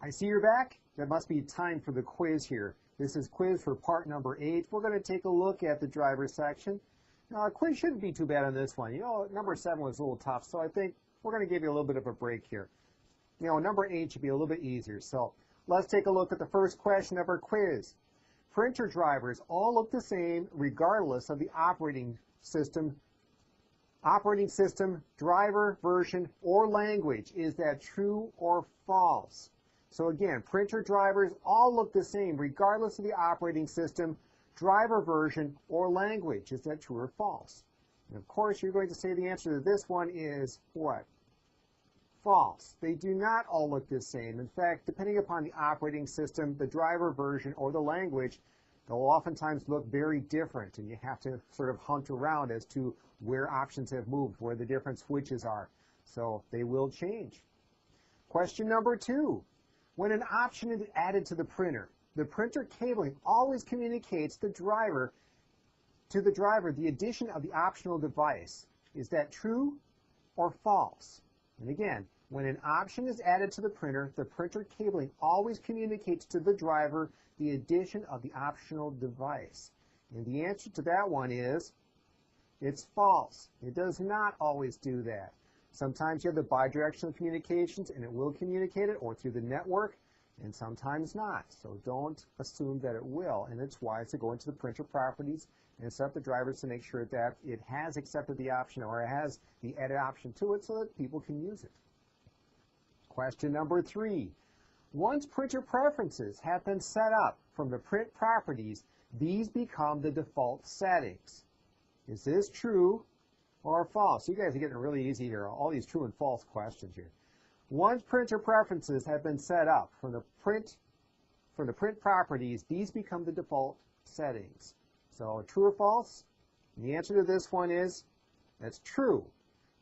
I see you're back. That must be time for the quiz here. This is quiz for part number 8. We're going to take a look at the driver section. Now, a quiz shouldn't be too bad on this one. You know, number 7 was a little tough, so I think we're going to give you a little bit of a break here. You know, number 8 should be a little bit easier. So let's take a look at the first question of our quiz. Printer drivers all look the same regardless of the operating system, driver, version, or language. Is that true or false? So again, printer drivers all look the same regardless of the operating system, driver version, or language. Is that true or false? And of course, you're going to say the answer to this one is what? False. They do not all look the same. In fact, depending upon the operating system, the driver version, or the language, they'll oftentimes look very different, and you have to sort of hunt around as to where options have moved, where the different switches are. So they will change. Question number 2. When an option is added to the printer cabling always communicates to the driver the addition of the optional device. Is that true or false? And again, when an option is added to the printer cabling always communicates to the driver the addition of the optional device. And the answer to that one is, it's false. It does not always do that. Sometimes you have the bidirectional communications and it will communicate it, or through the network, and sometimes not. So don't assume that it will, and it's wise to go into the printer properties and set up the drivers to make sure that it has accepted the option, or it has the edit option to it, so that people can use it. Question number 3. Once printer preferences have been set up from the print properties, these become the default settings. Is this true or false? You guys are getting really easy here. All these true and false questions here. Once printer preferences have been set up from the print properties, these become the default settings. So true or false? And the answer to this one is, that's true.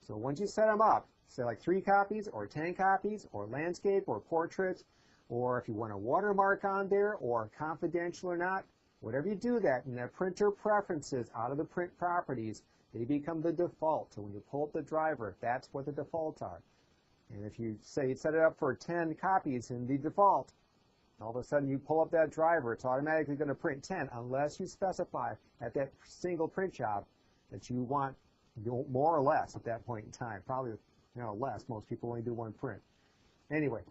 So once you set them up, say like 3 copies or 10 copies or landscape or portrait, or if you want a watermark on there or confidential or not, whatever you do that in the printer preferences out of the print properties, they become the default. So when you pull up the driver, that's what the defaults are. And if you say you set it up for 10 copies in the default, all of a sudden you pull up that driver, it's automatically going to print 10 unless you specify at that single print job that you want more or less at that point in time. Probably less. Most people only do 1 print. Anyway,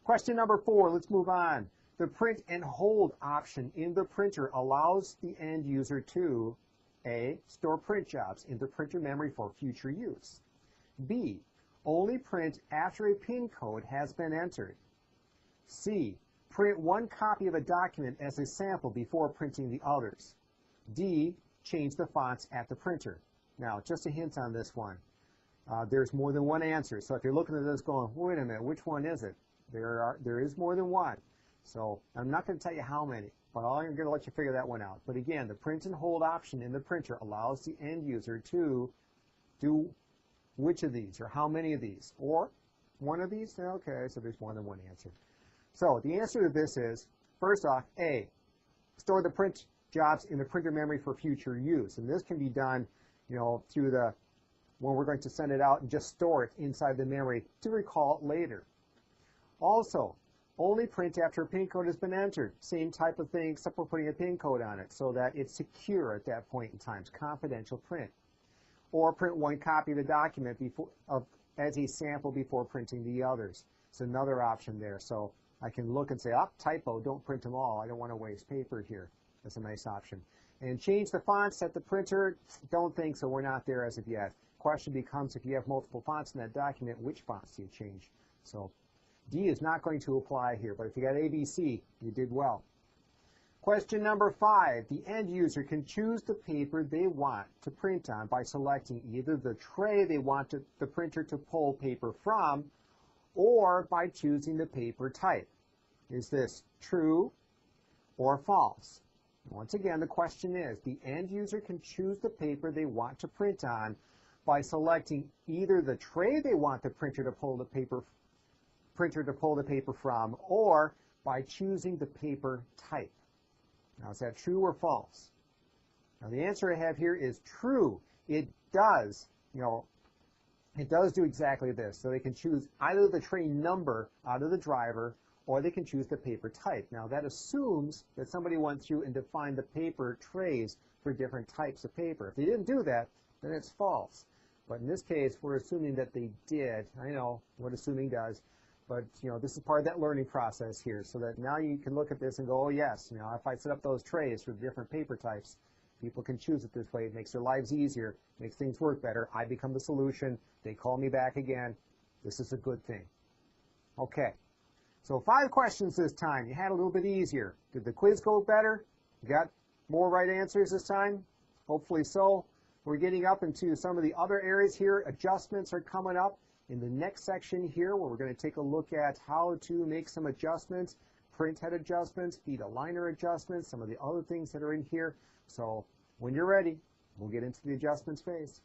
question number 4, let's move on. The print and hold option in the printer allows the end user to A. Store print jobs in the printer memory for future use. B. Only print after a PIN code has been entered. C. Print 1 copy of a document as a sample before printing the others. D. Change the fonts at the printer. Now, just a hint on this one. There's more than one answer. So if you're looking at this going, wait a minute, which one is it? There is more than one. So I'm not going to tell you how many, but I'm going to let you figure that one out. But again, the print and hold option in the printer allows the end user to do which of these, or how many of these, or one of these. Okay, so there's more than one answer. So the answer to this is, first off, A, store the print jobs in the printer memory for future use. And this can be done, through when we're going to send it out, and just store it inside the memory to recall it later. Also, only print after a PIN code has been entered. Same type of thing, except for putting a PIN code on it so that it's secure at that point in time. It's confidential print. Or print 1 copy of the document as a sample before printing the others. It's another option there. So I can look and say, typo, don't print them all. I don't want to waste paper here. That's a nice option. And change the fonts at the printer. Don't think so. We're not there as of yet. Question becomes, if you have multiple fonts in that document, which fonts do you change? So D is not going to apply here, but if you got ABC, you did well. Question number 5, the end user can choose the paper they want to print on by selecting either the tray they want the printer to pull paper from, or by choosing the paper type. Is this true or false? Once again, the question is, the end user can choose the paper they want to print on by selecting either the tray they want the printer to pull the paper from, or by choosing the paper type. Now, is that true or false? Now, the answer I have here is true. It does, it does do exactly this. So they can choose either the tray number out of the driver, or they can choose the paper type. Now that assumes that somebody went through and defined the paper trays for different types of paper. If they didn't do that, then it's false. But in this case, we're assuming that they did. I know what assuming does, but this is part of that learning process here, so that now you can look at this and go, oh yes, if I set up those trays for different paper types, people can choose it this way. It makes their lives easier, makes things work better. I become the solution. They call me back again. This is a good thing. Okay. So 5 questions this time. You had a little bit easier. Did the quiz go better? You got more right answers this time? Hopefully so. We're getting up into some of the other areas here. Adjustments are coming up in the next section here, where we're going to take a look at how to make some adjustments, print head adjustments, feed aligner adjustments, some of the other things that are in here. So when you're ready, we'll get into the adjustments phase.